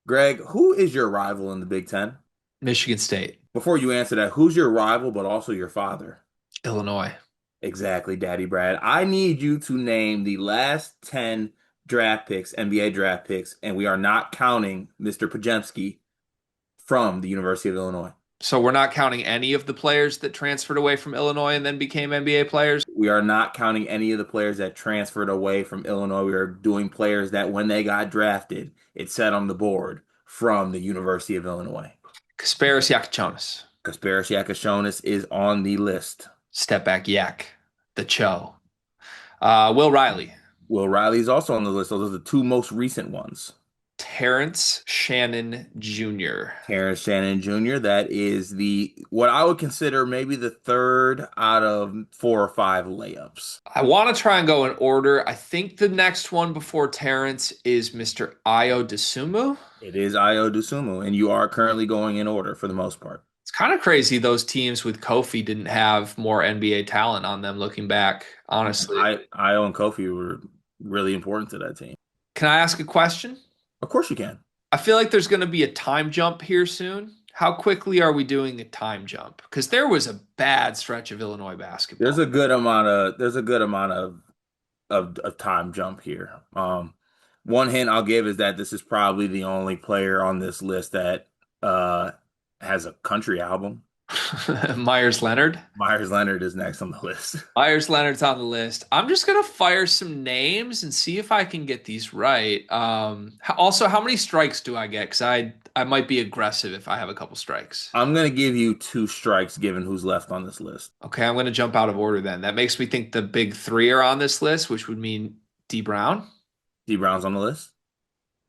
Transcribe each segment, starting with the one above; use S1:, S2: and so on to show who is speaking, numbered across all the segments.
S1: Greg, who is your rival in the Big Ten?
S2: Michigan State,
S1: Before you answer that, who's your rival but also your father?
S2: Illinois.
S1: Exactly, Daddy Brad. I need you to name the last 10 draft picks, NBA draft picks, and we are not counting Mr. Pajemski from the University of Illinois.
S2: So we're not counting any of the players that transferred away from Illinois and then became NBA players.
S1: We are not counting any of the players that transferred away from Illinois. We are doing players that when they got drafted, it said on the board from the University of Illinois.
S2: Kasparis Yakachonis,
S1: Kasparis Yakashonis is on the list.
S2: step back Yak, the Cho, Will Riley,
S1: Will Riley is also on the list. Those are the two most recent ones.
S2: Terrence Shannon Jr.
S1: Terrence Shannon Jr. That is the what I would consider maybe the third out of 4 or 5 layups.
S2: I want to try and go in order. I think the next one before Terrence is Mr. Ayo Dosunmu.
S1: It is Ayo Dosunmu, and you are currently going in order for the most part.
S2: It's kind of crazy those teams with Kofi didn't have more NBA talent on them looking back, honestly.
S1: Ayo and Kofi were really important to that team.
S2: Can I ask a question?
S1: Of course you can.
S2: I feel like there's going to be a time jump here soon. How quickly are we doing a time jump? Because there was a bad stretch of Illinois
S1: There's
S2: basketball.
S1: a good amount of there's a good amount of time jump here. One hint I'll give is that this is probably the only player on this list that uh has a country album.
S2: Myers Leonard.
S1: Myers Leonard is next on the list.
S2: Myers Leonard's on the list. I'm just gonna fire some names and see if I can get these right. Also, how many strikes do I get? Because I might be aggressive if I have a couple strikes.
S1: I'm gonna give you 2 strikes given who's left on this list.
S2: Okay, I'm gonna jump out of order then. That makes me think the big three are on this list, which would mean D Brown
S1: D Brown's on the list.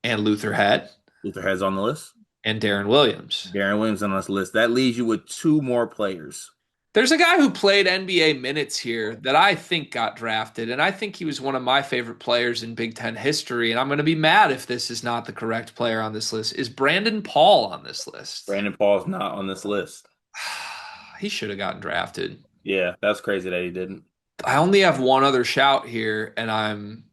S2: and Luther Head
S1: Luther Head's on the list.
S2: and Darren Williams.
S1: Darren Williams on this list. That leaves you with 2 more players.
S2: There's a guy who played NBA minutes here that I think got drafted, and I think he was one of my favorite players in Big Ten history. And I'm going to be mad if this is not the correct player on this list. Is Brandon Paul on this list?
S1: Brandon Paul's not on this list.
S2: He should have gotten drafted.
S1: Yeah, that's crazy that he didn't.
S2: I only have one other shout here, and I'm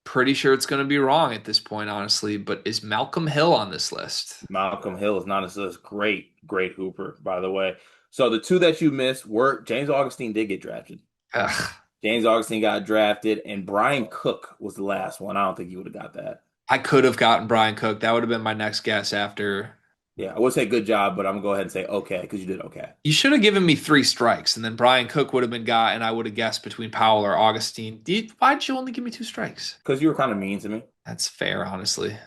S2: pretty sure it's going to be wrong at this point, honestly. But is Malcolm Hill on this list?
S1: Malcolm Hill is not on this list. Great, great hooper, by the way. So the two that you missed were James Augustine did get drafted.
S2: Ugh.
S1: James Augustine got drafted, and Brian Cook was the last one. I don't think you would have got that.
S2: I could have gotten Brian Cook. That would have been my next guess after.
S1: Yeah, I would say good job, but I'm gonna go ahead and say okay because you did okay.
S2: You should have given me three strikes, and then Brian Cook would have been guy, and I would have guessed between Powell or Augustine. Why'd you only give me two strikes?
S1: Because you were kind of mean to me.
S2: That's fair, honestly.